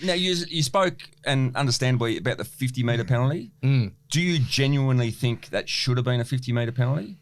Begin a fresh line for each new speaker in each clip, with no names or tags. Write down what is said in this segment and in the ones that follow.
Now, you spoke, and understandably, about the 50-metre penalty. Do you genuinely think that should have been a 50-metre penalty?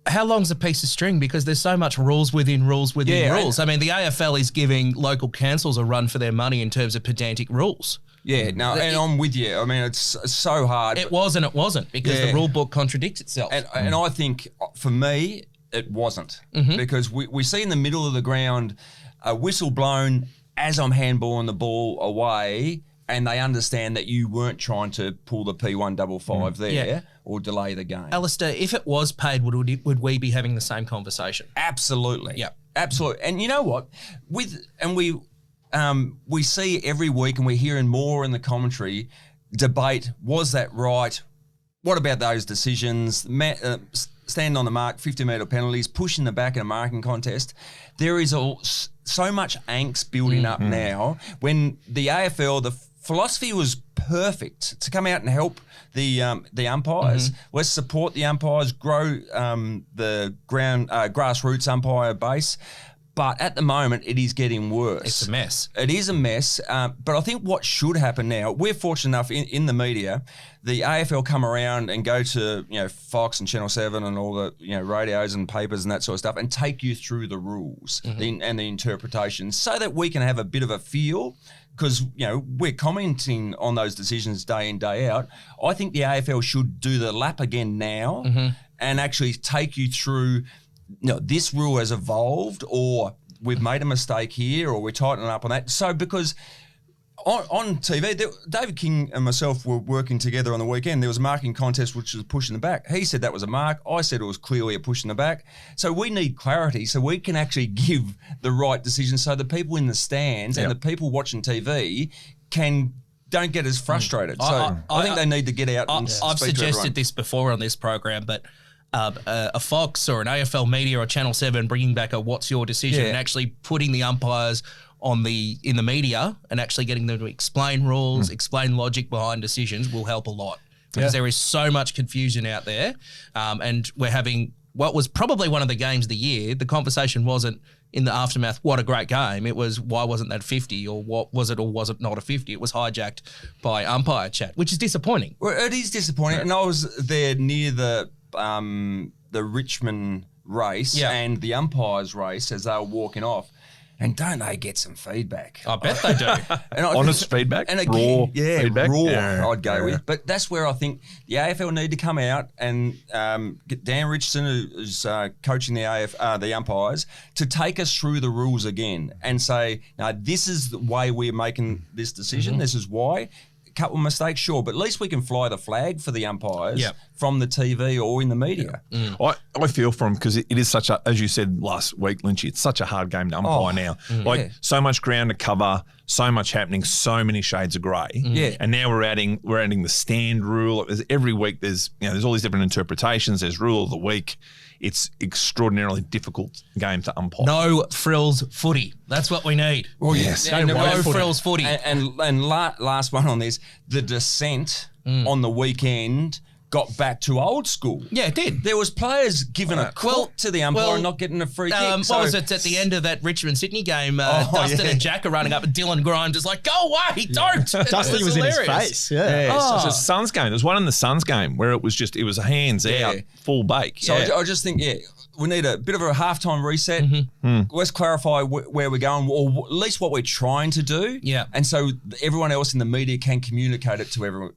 How long's a piece of string? Because there's so much rules within rules. I mean, the AFL is giving local councils a run for their money in terms of pedantic rules.
Yeah, no, and I'm with you. I mean, it's so hard.
It was and it wasn't, because the rule book contradicts itself.
And I think, for me, it wasn't. Because we see in the middle of the ground a whistle blown as I'm handballing the ball away, and they understand that you weren't trying to pull the P155 there or delay the game.
Alastair, if it was paid, would we be having the same conversation?
Absolutely.
Yeah.
Absolutely. And you know what? We see every week, and we're hearing more in the commentary debate, was that right? What about those decisions? Stand on the mark, 50-metre penalties, pushing the back in a marking contest. There is so much angst building up now when the AFL, the philosophy was perfect to come out and help the umpires. Let's support the umpires, grow the grassroots umpire base. But at the moment, it is getting worse.
It's a mess.
It is a mess. But I think what should happen now, we're fortunate enough in the media, the AFL come around and go to Fox and Channel 7 and all the radios and papers and that sort of stuff and take you through the rules and the interpretations so that we can have a bit of a feel, because we're commenting on those decisions day in, day out. I think the AFL should do the lap again now and actually take you through, this rule has evolved, or we've made a mistake here, or we're tightening up on that. So because on TV, David King and myself were working together on the weekend. There was a marking contest which was pushing the back. He said that was a mark. I said it was clearly a push in the back. So we need clarity so we can actually give the right decision so the people in the stands and the people watching TV don't get as frustrated. So I think they need to get out and speak
I've
to everyone.
suggested this before on this program, but a Fox or an AFL Media or Channel 7 bringing back a what's your decision and actually putting the umpires in the media and actually getting them to explain rules, explain logic behind decisions will help a lot, because there is so much confusion out there. And we're having what was probably one of the games of the year. The conversation wasn't in the aftermath, what a great game. It was, why wasn't that 50, or what was it, or was it not a 50? It was hijacked by umpire chat, which is disappointing.
Well, it is disappointing. And I was there near the Richmond race and the umpires race as they were walking off. And don't they get some feedback?
I bet they do.
Honest feedback?
And again,
feedback?
Raw, I'd go with. But that's where I think the AFL need to come out and get Dan Richardson, who's coaching the umpires, to take us through the rules again and say, no, this is the way we're making this decision. This is why. Couple of mistakes, sure, but at least we can fly the flag for the umpires from the TV or in the media.
I feel for them, because it is such a, as you said last week, Lynchy, it's such a hard game to umpire now. So much ground to cover, so much happening, so many shades of grey. And now we're adding the stand rule. Every week there's all these different interpretations. There's rule of the week. It's extraordinarily difficult game to umpire.
No frills footy. That's what we need.
Well, yes.
No frills footy.
And last one on this, the dissent on the weekend got back to old school.
Yeah, it did.
There was players giving a cook to the umpire and not getting a free kick.
What was it at the end of that Richmond-Sydney game? Dustin and Jack are running up and Dylan Grimes is like, go away, don't.
Dustin was hilarious. In his face.
It's a Suns game. There was one in the Suns game where it was a hands out, full bake.
So I just think, we need a bit of a halftime reset. Let's clarify where we're going, or at least what we're trying to do.
Yeah.
And so everyone else in the media can communicate it to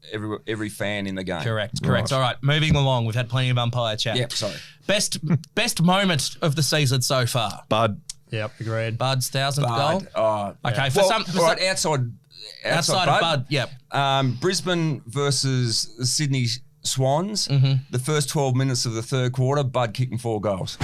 every fan in the game.
Correct. All right, moving along. We've had plenty of umpire chat.
Yep, sorry.
Best moment of the season so far.
Bud.
Yep, agreed.
Bud's 1,000th goal. Okay, outside of Bud. Yep.
Brisbane versus Sydney Swans. The first 12 minutes of the third quarter, Bud kicking 4 goals.